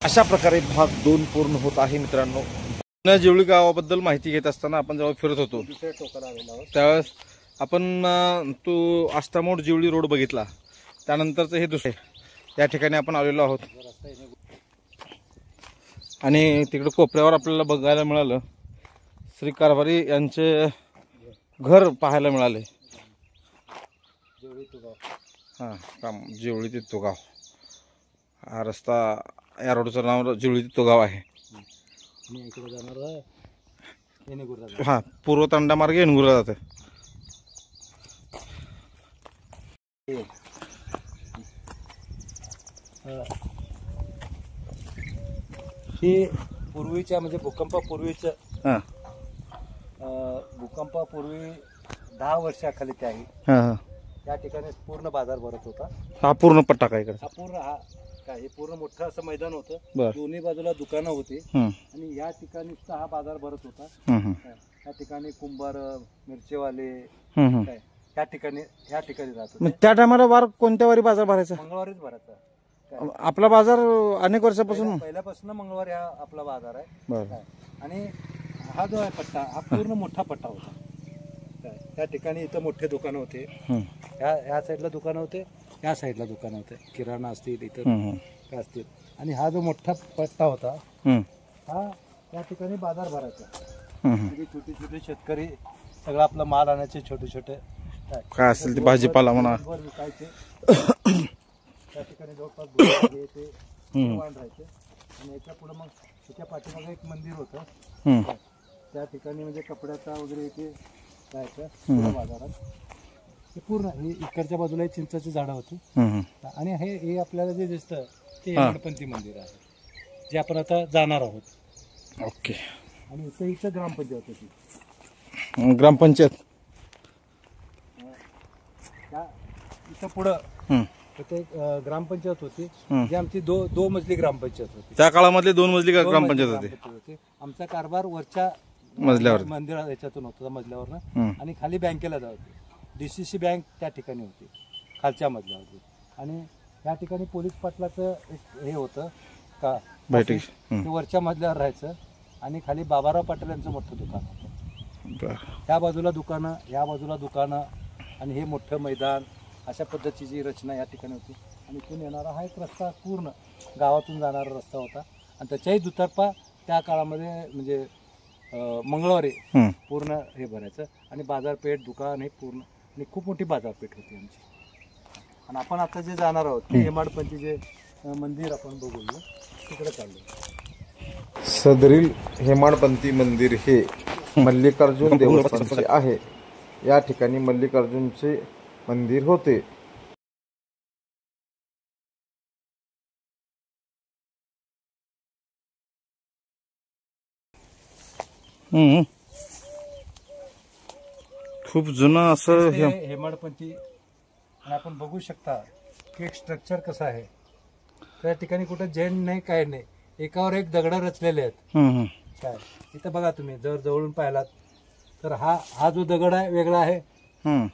अशा प्रकारे भाग 2 पूर्ण होत आहे मित्रांनो। जेवळी गावाबद्दल माहिती घेत असताना आपण जेव्हा फिरत होतो त्यावेळेस आपण तो आष्टामोड जेवळी रोड बघितला, त्यानंतरचं हे दुसरे या ठिकाणी आपण आलेलो आहोत आणि तिकडे कोपऱ्यावर आपल्याला बघायला मिळालं श्री कारभारी यांचे घर पाहायला मिळाले। हां, काम जेवळी ते तोगाव हा रस्ता, या रोडचं नाव जेवळी ते तोगाव आहे। हा, पूर्व तांडा मार्गे येणगुरला जातं। हे पूर्वीच्या म्हणजे भूकंपापूर्वीच, भूकंपापूर्वी 10 वर्षाखाली ते आहे। या ठिकाणी पूर्ण बाजार भरत होता। हा पूर्ण पट्टा काय इकडे, हा पूर्ण हे पूर्ण मोठं असं मैदान होतं, दोन्ही बाजूला दुकानं होती आणि या ठिकाणी हा बाजार भरत होता। या ठिकाणी कुंभार, मिरचेवाले या ठिकाणी राहत होते। त्या टायमाला वार कोणत्या वारी बाजार भरायचा? मंगळवारीच भरायचा। आपला बाजार अनेक वर्षापासून पहिल्यापासून मंगळवारी हा आपला बाजार आहे। आणि हा जो आहे पट्टा, हा पूर्ण मोठा पट्टा होता। त्या ठिकाणी इथं मोठे दुकानं होते, ह्या साईडला दुकानं होते, या साईडला दुकानं होते, किराणा असतील इथं काय असतील। आणि हा जो मोठा पट्टा होता हा या ठिकाणी बाजार भरायचा। म्हणजे छोटे छोटे शेतकरी सगळं आपला माल आणायचे, छोटे छोटे काय असेल ते भाजीपाला म्हणा विकायचे। त्या ठिकाणी जवळपास ते राहायचे। आणि याच्या पुढे मग त्याच्या पाठीमागे एक मंदिर होतं, त्या ठिकाणी म्हणजे कपड्याचा वगैरे इथे जायचं बाजारात। हे पूर्ण हे इकडच्या बाजूला चिंचाची झाडं होती आणि हे आपल्याला जे दिसतं ते हेमाडपंथी मंदिर आहे, जे आपण आता जाणार आहोत। ओके। आणि इथं ग्रामपंचायत होती, ग्रामपंचायत इथं पुढं ग्रामपंचायत होती, जी आमची 2 मजली ग्रामपंचायत होती। त्या काळामधले 2 मजली ग्रामपंचायत होती। आमचा कारभार वरच्या मजल्यावर मंदिरात याच्यातून होता, मजल्यावर, आणि खाली बँकेला जात होती। DCC बँक त्या ठिकाणी होती, खालच्या मजल्यावरती। आणि या ठिकाणी पोलीस पाटलाचं एक हे होतं का, वरच्या मजल्यावर राहायचं आणि खाली बाबाराव पाटील यांचं मोठं दुकान होतं। त्या बाजूला दुकानं, या बाजूला दुकानं आणि हे मोठं मैदान, अशा पद्धतीची रचना या ठिकाणी होती। आणि इथून येणारा हा एक रस्ता पूर्ण गावातून जाणारा रस्ता होता आणि त्याच्याही दुतर्फा त्या काळामध्ये म्हणजे मंगळवारी पूर्ण हे भरायचं आणि बाजारपेठ, दुकान हे पूर्ण, आणि खूप मोठी बाजारपेठ होती आमची। आणि आपण आता जे जाणार आहोत ते हेमाडपंथी जे मंदिर आपण बघूया, तिकडे चाललो। सदरील हेमाडपंथी मंदिर हे मल्लिकार्जुन देवस्थानचे आहे। या ठिकाणी मल्लिकार्जुनचे मंदिर होते। खूप जुनं असं हेमाडपंथी आपण बघू शकता की एक स्ट्रक्चर कसं आहे। त्या ठिकाणी कुठं जैन नाही, काय नाही, एकावर एक दगड रचलेले आहेत। काय इथं बघा तुम्ही जर जवळून पाहिलात तर हा जो दगड आहे वेगळा आहे,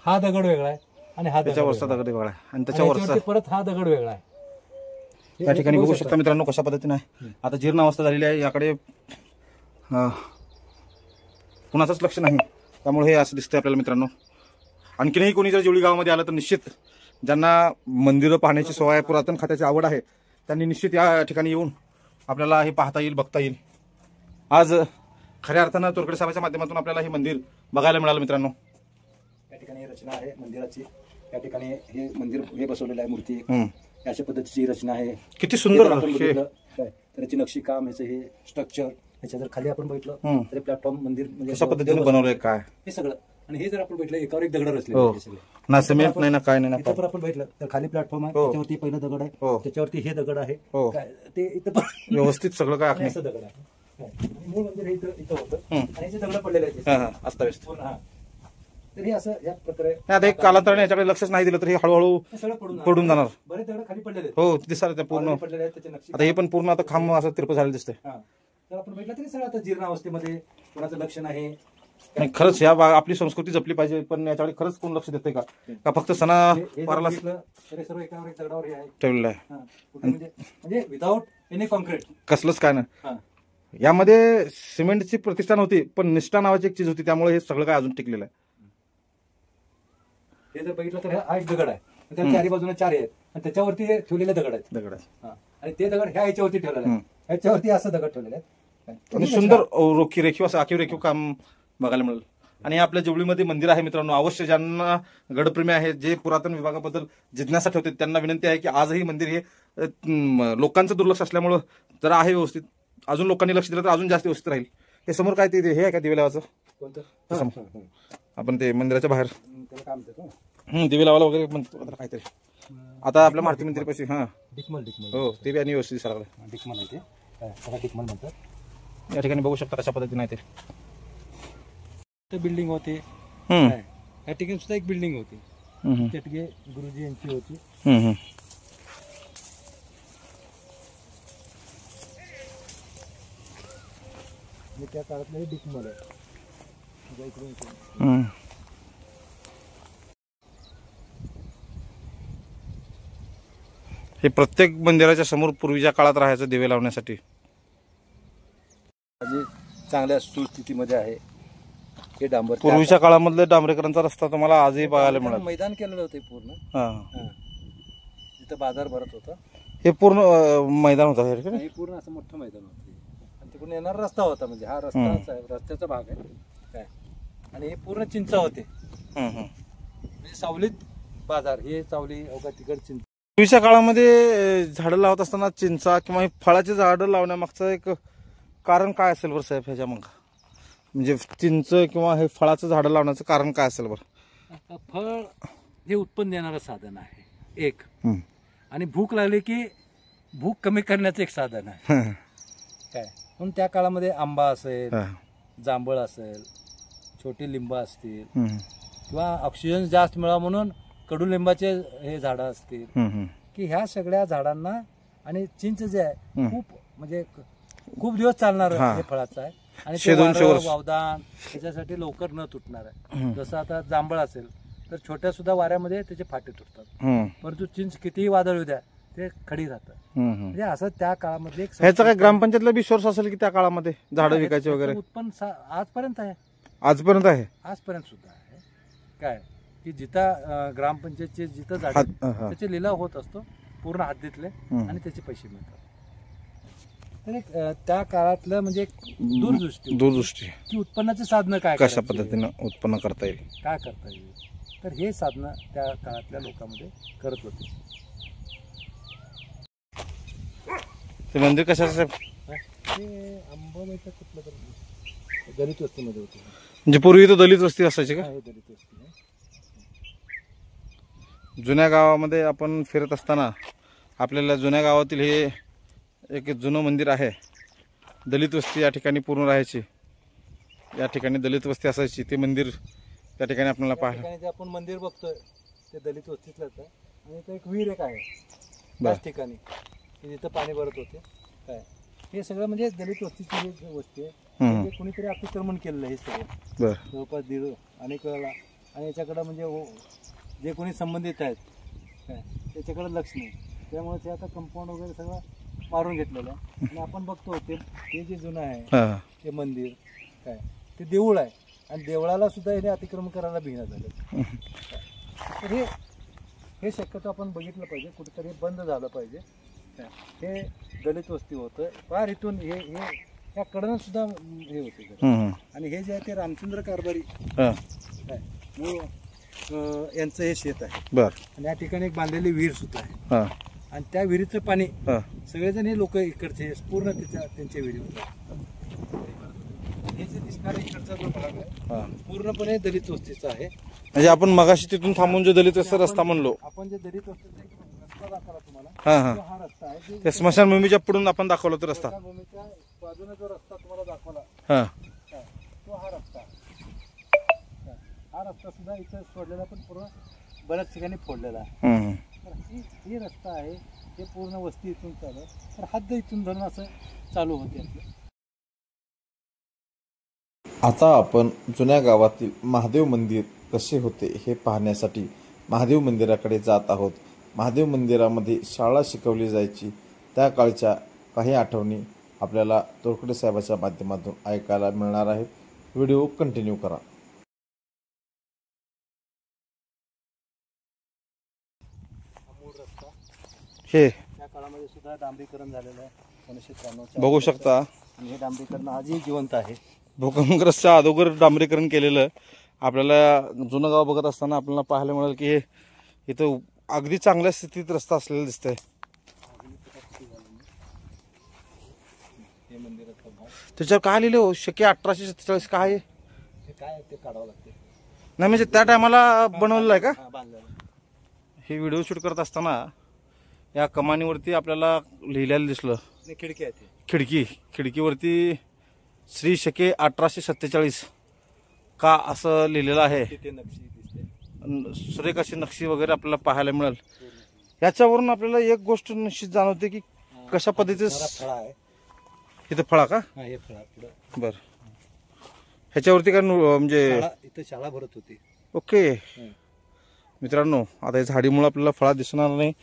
हा दगड वेगळा आहे आणि हा त्याच्यावरचा दगड वेगळा आहे आणि त्याच्यावरचा परत हा दगड वेगळा आहे। त्या ठिकाणी बघू शकता मित्रांनो कशा पद्धतीने आहे। आता जीर्ण अवस्था झालेली आहे, याकडे कुणाचंच लक्ष नाही, त्यामुळे हे असं दिसतंय आपल्याला मित्रांनो। आणखीनही कोणी जर जेवळी गावामध्ये आलं तर निश्चित ज्यांना मंदिरं पाहण्याची सवय, पुरातन खात्याची आवड आहे, त्यांनी निश्चित या ठिकाणी येऊन आपल्याला हे पाहता येईल, बघता येईल। आज खऱ्या अर्थानं तोरकडे साहेबांच्या माध्यमातून आपल्याला हे मंदिर बघायला मिळालं मित्रांनो। या ठिकाणी रचना आहे मंदिराची, या ठिकाणी हे मंदिर हे बसवलेलं आहे, मूर्ती अशा पद्धतीची रचना आहे। किती सुंदर त्याची नक्षी काम, ह्याचं हे स्ट्रक्चर, ह्याच्या जर खाली आपण बघितलं तर प्लॅटफॉर्म मंदिर म्हणजे कशा पद्धतीने बनवलंय काय हे सगळं। आणि हे जर आपण बघितलं एकावर एक दगड रचले ना, सिमेंट नाही ना काय नाही ना, इथं पण आपण बघितलं तर खाली प्लॅटफॉर्म आहे, त्याच्यावरती पहिला दगड आहे, त्याच्यावरती हे दगड आहे, ते इथं पण व्यवस्थित सगळं काय असं दगड आहे। मूळ मंदिर हे इथं होतं आणि हे दगड पडलेले आहेत अस्ताव्यस्त। तर हे असं या प्रकारे आता एक कालांतराने याच्याकडे लक्षच नाही दिलं तर हे हळूहळू पडून जाणार। बरेच दगड खाली पडलेले हो, दिसतात त्या पूर्ण पडलेले आहेत, त्याचे नक्षी आता हे पण पूर्ण आता खांब असं तिरपं झालेलं दिसतंय। तर आपण बघितलं तरी सगळं आता जीर्ण अवस्थेमध्ये, कोणाचं लक्ष नाही। खरंच या आपली संस्कृती जपली पाहिजे, पण याच्याकडे खरंच कोण लक्ष देते का फक्त सणा वाराला सर्व एकावर एक दगडावर हे आहे ठेवलेलं आहे। म्हणजे विदाऊट याने कॉन्क्रीट कसलंच काय ना. हा यामध्ये सिमेंटची प्रतिष्ठान होती, पण निष्ठा नावाची एक चीज होती, त्यामुळे हे सगळं काय अजून टिकलेलं आहे. हे जर बघितलं तर हा एक दगड आहे, त्या चारी बाजूने 4 आहेत आणि त्याच्यावरती हे ठेवलेले दगड आहेत. दगड आहे. हा. आणि ते दगड ह्या याच्यावरती ठेवलेले आहेत, ह्याच्यावरती असं दगड ठेवलेले आहेत. आणि सुंदर रोखी रेखीव असं आखीव रेखीव काम बघायला मिळेल. आणि आपल्या जेवळीमध्ये मंदिर आहे मित्रांनो, अवश्य ज्यांना गडप्रेमी आहेत, जे पुरातन विभागाबद्दल जिज्ञासा ठेवते, त्यांना विनंती आहे की आजही मंदिर हे लोकांचं दुर्लक्ष असल्यामुळं जरा आहे व्यवस्थित, अजून लोकांनी लक्ष दिलं तर अजून जास्त व्यवस्थित राहील. हे समोर काय ते हे आहे का दिवे लावायचं? कोणतं? आपण ते मंदिराच्या बाहेर त्याला काय म्हणतात? दिवे लावायला वगैरे म्हणतो काहीतरी. आता आपल्या मारुती मंदिर पाशी डिकमल हो ते बी आणि व्यवस्थित दिसायला लागलं. डिकमल आहे ते, डिकमल म्हणतात. या ठिकाणी बघू शकता कशा पद्धतीने आहे ते. बिल्डिंग होती, या ठिकाणी सुद्धा एक बिल्डिंग होती, चटगे गुरुजी यांची होती. त्या काळातलं डिकमल आहे. हे प्रत्येक मंदिराच्या समोर पूर्वीच्या काळात राहायचं दिवे लावण्यासाठी. चांगल्या सुस्थितीमध्ये आहे हे डांबर. पूर्वीच्या काळामधले डांबरेकरांचा रस्ता तुम्हाला आजही बघायला मिळाला. मैदान केलेलं होतं पूर्ण, तिथं बाजार भरत होता. हे पूर्ण मैदान होतं हे पूर्ण असं मोठं मैदान होतं आणि तिकडून येणारा रस्ता होता, म्हणजे हा रस्ता रस्त्याचा भाग आहे काय. आणि हे पूर्ण चिंचा होते, सावलीत बाजार. हे सावली अवघा तिकड चिंच. पूर्वीच्या काळामध्ये झाडं लावत असताना चिंचा किंवा फळाची झाडं लावण्यामागचं एक कारण काय असेल बरं साहेब ह्याच्या मग? म्हणजे चिंच किंवा हे फळाचं झाडं लावण्याचं कारण काय असेल बरं? फळ हे उत्पन्न देणारं साधन आहे एक, आणि भूक लागली की भूक कमी करण्याचं एक साधन आहे काय. म्हणून त्या काळामध्ये आंबा असेल, जांभळ असेल, छोटे लिंब असतील, किंवा ऑक्सिजन जास्त मिळावा म्हणून कडुलिंबाचे हे झाडं असतील, की ह्या सगळ्या झाडांना. आणि चिंच जे आहे खूप म्हणजे खूप दिवस चालणार हे फळाचं आहे, आणि वावदान त्याच्यासाठी लवकर न तुटणार आहे. जसं आता जांभळ असेल तर छोट्या सुद्धा वाऱ्यामध्ये त्याचे फाटे तुटतात, परंतु चिंच कितीही वादळ येऊ द्या ते खडी राहतात. म्हणजे असं त्या काळामध्ये ह्याचा काय ग्रामपंचायतला बी सोर्स असेल की त्या काळामध्ये झाडं विकायचे वगैरे? उत्पन्न आजपर्यंत आहे, आजपर्यंत आहे, आजपर्यंत सुद्धा आहे काय, की जिथं ग्रामपंचायतचे जिथं झाड त्याचे लिलाव होत असतो पूर्ण हद्दीतले, आणि त्याचे पैसे मिळतात. तर त्या काळातलं म्हणजे दूरदृष्टी की उत्पन्नाचे साधनं काय, कशा पद्धतीनं उत्पन्न करता येईल, काय करता येईल, तर हे साधनं त्या काळातल्या लोकांमध्ये करत होते. ते मंदिर कशाचं? ते अंबाबाईच्या कुठलं तर दलित वस्तीमध्ये होते. म्हणजे पूर्वी तर दलित वस्ती असायची का? दलित वस्ती. जुन्या गावामध्ये आपण फिरत असताना आपल्याला जुन्या गावातील हे एक जुनं मंदिर आहे. दलित वस्ती या ठिकाणी पूर्ण राहायची, या ठिकाणी दलित वस्ती असायची. ते मंदिर त्या ठिकाणी आपल्याला पाहायला, जे आपण मंदिर बघतोय ते दलित वस्तीतलंच आहे. आणि इथं एक विहीर एक आहे त्याच ठिकाणी, जिथं पाणी भरत होते काय. हे सगळं म्हणजे दलित वस्तीची वस्ती आहे. कुणीतरी अतिक्रमण केलेलं आहे हे सगळं जवळपास अनेक वेळेला. आणि याच्याकडं म्हणजे जे कोणी संबंधित आहेत काय त्याच्याकडे लक्ष नाही, त्यामुळे ते आता कंपाऊंड वगैरे सगळं मारून घेतलेलं आहे. आणि आपण बघतो ते जे जुनं आहे ते मंदिर काय, ते देऊळ आहे, आणि देवळाला सुद्धा याने अतिक्रमण करायला भिना झालं. तर हे शक्यतो आपण बघितलं पाहिजे, कुठेतरी बंद झालं पाहिजे. हे दलित वस्ती होतं फार इथून हे या कडनं सुद्धा हे होते. आणि हे जे आहे ते रामचंद्र कारभारी काय यांचं हे शेत आहे. आणि या ठिकाणी एक बांधलेली विहीर सुद्धा आहे, आणि त्या विहिरीचं पाणी सगळेजण हे लोक इकडचे पूर्ण त्यांच्या विहिरी होतात. हे जे दिसणारा इकडचा जो भाग आहे पूर्णपणे दलित वस्तीचा आहे. म्हणजे आपण मगाशी तिथून थांबून जो दलित वस्ती रस्ता म्हणलो, आपण जे दलित वस्तीचा रस्ता दाखवला तुम्हाला, हा रस्ता आहे. त्या स्मशानभूमीच्या पुढून आपण दाखवला तो रस्ता, स्मशानभूमीच्या बाजूने जो रस्ता तुम्हाला दाखवला तो हा रस्ता. हा रस्ता सुद्धा इथं सोडलेला, पण पूर्ण बऱ्याच ठिकाणी फोडलेला आहे. तर ही रस्ता आहे, हे पूर्ण वस्ती इथून चालू, तर हद्द इथून धरून असं चालू होते. आता आपण जुन्या गावातील महादेव मंदिर कसे होते हे पाहण्यासाठी महादेव मंदिराकडे जात आहोत. महादेव मंदिरामध्ये शाळा शिकवली जायची. त्या काळच्या काही आठवणी आपल्याला तोरखडे साहेबाच्या माध्यमातून ऐकायला मिळणार आहेत. व्हिडिओ कंटिन्यू करा. हे त्या काळामध्ये सुद्धा डांबरीकरण झालेलं आहे 1993 बघू शकता. आणि हे डांबरीकरण आजही जिवंत आहे. भूकंपग्रस्तच्या अगोदर डांबरीकरण केलेलं आपल्याला जुनं गाव बघत असताना आपल्याला पाहायला मिळेल की हे इथं अगदी चांगल्या स्थितीत रस्ता असलेला दिसतंय. हे मंदिराचा भाग त्याच्यावर काय लिहिलं हो? शके 1847 काय आहे? हे काय ते काढावं लागते. नाही म्हणजे त्या टायमाला बनवलेलं आहे का? बांधलेलं हे व्हिडिओ शूट करत असताना या कमानीवरती आपल्याला लिहिलेलं दिसलं. नाही, खिडकी आहे ते. खिडकीवरती श्री शके 1847 का असं लिहिलेलं आहे. तिथे नक्षी दिसते. सुरेख अशी नक्षी वगैरे आपल्याला पाहायला मिळेल. याच्यावरून आपल्याला एक गोष्ट निश्चित जाणवते की कशा पद्धतीचं फळा आहे. इथं फळा का? हा, हे फळा पुढं. बर. ह्याच्यावरती काय म्हणजे इथं शाळा भरत होती. ओके मित्रांनो, आता हे झाडीमुळे आपल्याला फळा दिसणार नाही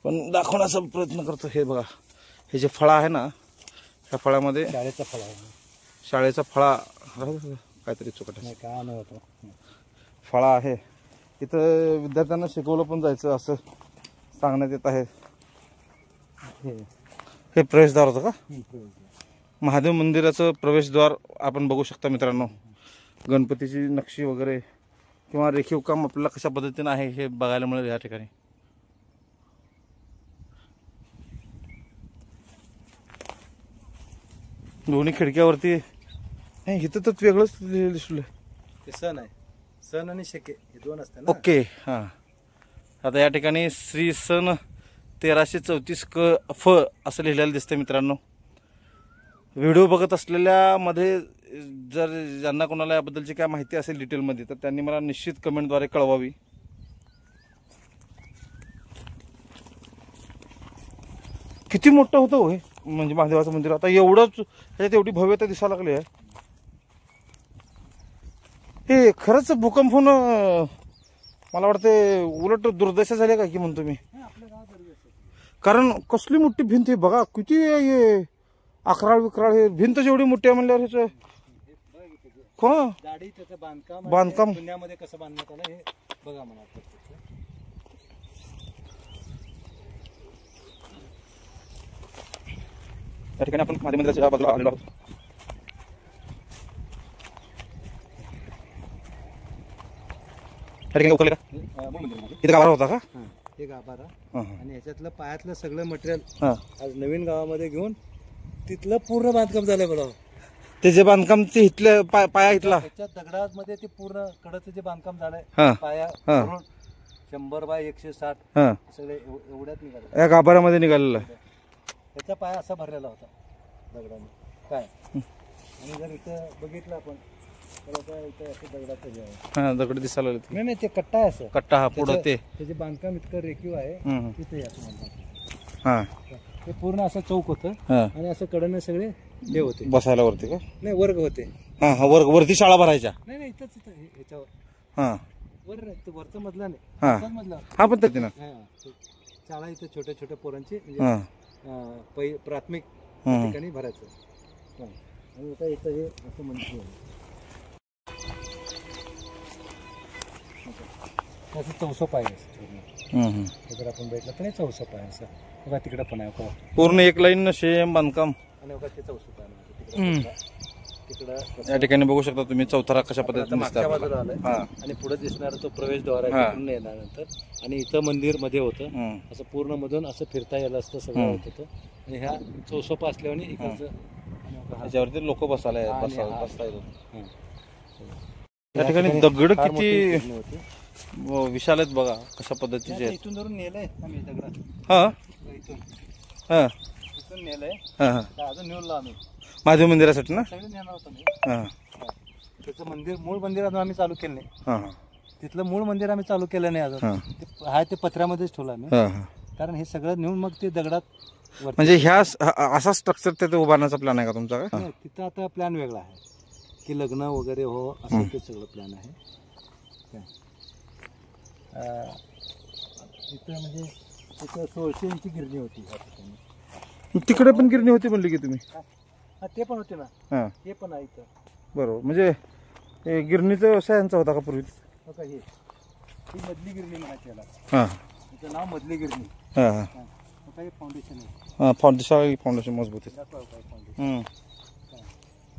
पण दाखवण्याचा प्रयत्न करतो. हे बघा, हे जे फळा आहे ना, ह्या फळामध्ये शाळेचा फळा आहे. शाळेचा फळा काहीतरी चुकट नाही, काय नव्हतं. फळा आहे. इथं विद्यार्थ्यांना शिकवलं पण जायचं असं सांगण्यात येत आहे. हे प्रवेशद्वार होतं का? महादेव मंदिराचं प्रवेशद्वार आपण बघू शकता मित्रांनो. गणपतीची नक्षी वगैरे किंवा रेखीव काम आपल्याला कशा पद्धतीनं आहे हे बघायला मिळेल या ठिकाणी. दोन्ही खिडक्यावरती इथं तर वेगळंच दिसलं. ते सण आहे. सण आणि शके हे दोन असतात ना. ओके हां. आता या ठिकाणी श्री सन 1334 क फ असं लिहिलेलं दिसतं मित्रांनो. व्हिडिओ बघत असलेल्या मध्ये जर ज्यांना कोणाला याबद्दलची काय माहिती असेल डिटेलमध्ये तर त्यांनी मला निश्चित कमेंटद्वारे कळवावी. किती मोठं होतं हो हे म्हणजे महादेवाचं मंदिर. आता एवढंच ह्याच्यात एवढी भव्यता दिसायला लागली आहे. हे खरंच भूकंप होणं मला वाटतं उलट दुर्दशा झाली काय की म्हणतो मी. कारण कसली मोठी भिंत आहे बघा. किती हे अकराळ विकराळ. हे भिंत जेवढी मोठी आहे म्हणल्यावर ह्याचं गाडी त्याचं बांधकाम पुण्यामध्ये कसं बांधण्यात आलं हे बघा म्हणा. या ठिकाणी आपण महादेव मंदिराच्या बाजूला आलेलो आहोत. या ठिकाणी उतरले का? इथं गाभारा होता का? हे गाभारा आणि ह्याच्यातलं पायातलं सगळं मटेरियल हां आज नवीन गावामध्ये घेऊन तिथलं पूर्ण बांधकाम झालंय बघा. ते जे बांधकाम ते इथलं पाया इथला त्याच्या दगडामध्ये ते पूर्ण कडचं जे बांधकाम झालंय हां पाया हां. करून 100 बाय 160 हां सगळे एवढ्यात निघाले. या गाभाऱ्यामध्ये निघालेलं आहे. त्याचा पाया असा भरलेला होता दगडाने काय. आणि जर इथं बघितलं आपण तर आता इथं असं दगडाचं हे आहे. हां दगड दिसायला लागले. नाही ते कट्टा आहे असं. कट्टा हा पुढं ते त्याचे बांधकाम इतकं रेखीव आहे. तिथे असं बांधकाम. हां ते पूर्ण असं चौक होतं हां. आणि असं कडनं सगळे हे होते. बसायला वरती का? नाही, वर्ग होते. हां हा वरती शाळा भरायच्या. नाही इथंच इथं ह्याच्यावर हां वर वरचं मधला नाही. हां. वरचाच मधला. हा पण ते ना शाळा इथं छोट्या छोट्या पोरांची हां म्हणजे प्राथमिक ठिकाणी भरायचं. आणि आता इथं हे असं मंदिर आहे. असं 400 पाय जर आपण भेटलं तर 400 पाय असं बघा. तिकडं पण आहे पूर्ण एक लाईन शेम बांधकाम. आणि बघा ते 400 पाय तिकडं या ठिकाणी बघू शकता तुम्ही चौथरा कशा पद्धतीने मागच्या दिसतात. बाजूला आलाय. हां आणि पुढे दिसणार तो प्रवेशद्वार आहे. तिकडून येण्यानंतर आणि इथं मंदिर मध्ये होतं. असं पूर्ण मधून असं फिरता यायला असतं सगळं होत होतं. आणि ह्या चौसोपा असल्याने इकडचं त्याच्यावरती लोक बसायला बसता येतो. हां. या ठिकाणी दगड फार किती मोठी होती. विशाल आहेत बघा कशा पद्धतीचे आता आहेत. इथून धरून नेलंय आम्ही दगड. हां इथून हां इथून नेलंय. हां हां अजून नेऊन आम्ही महादेव मंदिरासाठी ना. सगळे नेणार होतो मी. हां त्याचं मंदिर मूळ मंदिर अजून आम्ही चालू केलं नाही. हां हां तिथलं मूळ मंदिर आम्ही चालू केलं नाही अजून. हां आहे ते पत्र्यामध्येच ठेवलं आम्ही. हां हां. कारण हे सगळं नेऊन मग ते दगडात म्हणजे ह्या असा स्ट्रक्चर तिथे उभारण्याचा प्लॅन आहे का तुमचा का? नाही, तिथं आता प्लॅन वेगळा आहे की लग्न वगैरे हो असं ते सगळं प्लॅन आहे. इथं म्हणजे तिथं 1600 इंची गिरणी होती या ठिकाणी. तिकडे पण गिरणी होती म्हणली की तुम्ही? हा, ते पण होते ना, हां हे पण आहे इथं. बरोबर. म्हणजे हे गिरणीचा व्यवसाय यांचा होता का पूर्वी? हो का, ही मधली गिरणी म्हणायची याला, हां त्याचं नाव मधली गिरणी. हां हां हा, आता हे फाउंडेशन आहे. हां फाउंडेशन मजबूत आहे. दाखवा काय फाउंडेशन. हम्म,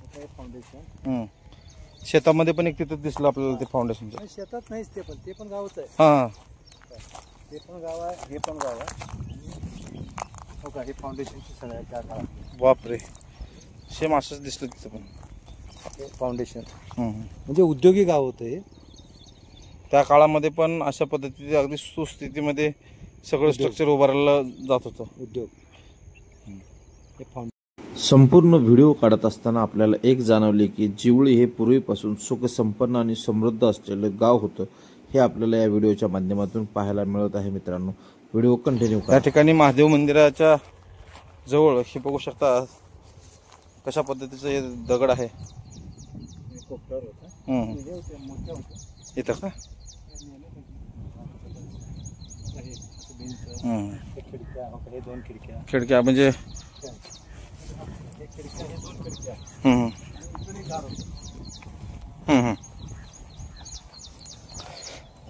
आता हे फाउंडेशन. हम्म. शेतामध्ये पण एक तिथं दिसलं आपल्याला ते फाउंडेशनचं. नाही, शेतात नाहीच, ते पण गावच आहे. हां ते पण गाव आहे, हे पण गाव आहे. हो का, हे फाउंडेशनची सगळ्या त्या काळात बापरे, सेम असंच दिसलं तिथं पण. हे फाउंडेशन हम्म. म्हणजे उद्योगी गाव होतं हे. त्या काळामध्ये पण अशा पद्धतीने अगदी सुस्थितीमध्ये सगळं स्ट्रक्चर उभारलं जात होतं. उद्योग. हे संपूर्ण व्हिडिओ काढत असताना आपल्याला एक जाणवले की जिवळी हे पूर्वीपासून सुखसंपन्न आणि समृद्ध असलेलं गाव होतं, हे आपल्याला या व्हिडिओच्या माध्यमातून पाहायला मिळत आहे. मित्रांनो, व्हिडिओ कंटिन्यू करा. या ठिकाणी महादेव मंदिराच्या जवळ हे बघू शकता कशा पद्धतीचं हे दगड आहे. कोपऱ्यावर होतं. हम्म. हे होते, मोठे होते. इथं का? हे असं भिंत, हम्म. हे खिडक्या, हो का, हे 2 खिडक्या. खिडक्या म्हणजे हे खिडक्या, हे 2 खिडक्या. हम्म. आणि इकडे एक दार होतं. हम्म.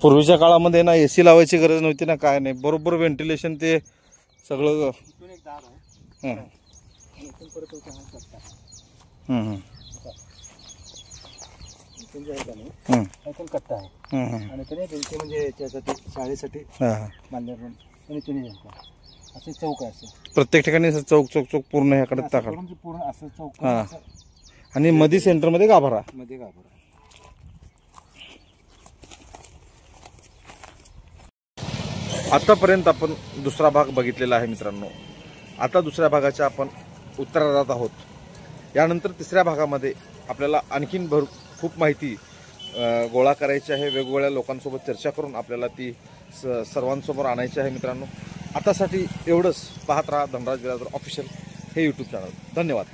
पूर्वीच्या काळामध्ये ना एसी लावायची गरज नव्हती ना, काय नाही, बरोबर व्हेंटिलेशन ते सगळं. इथून एक दार आहे. हम्म. आणि इथून परत होता हा कट्टा. हम्म. इथून जे आहे का नाही, हम्म. इथून कट्टा आहे. हम्म. आणि इथून भिंती म्हणजे त्यासाठी शाळेसाठी हां. बांधल्या म्हणून. आणि इथून असं चौक आहे. असं प्रत्येक ठिकाणी असं चौक चौक चौक पूर्ण ह्याकडे असं ताकड करून ते पूर्ण असं चौक हां. असं आणि मध्ये सेंटरमध्ये गाभारा. मध्ये गाभरा. आतापर्यंत आपण दुसरा भाग बघितलेला आहे मित्रांनो. आता दुसऱ्या भागाच्या आपण उत्तरार्धात आहोत. यानंतर तिसऱ्या भागामध्ये आपल्याला आणखीन खूप माहिती गोळा करायची आहे. वेगवेगळ्या लोकांसोबत चर्चा करून आपल्याला ती सर्वांसमोर आणायची आहे मित्रांनो. आतासाठी एवढंच. पाहत राहा धनराज बिरादर ऑफिशियल हे यूट्यूब चॅनल. धन्यवाद.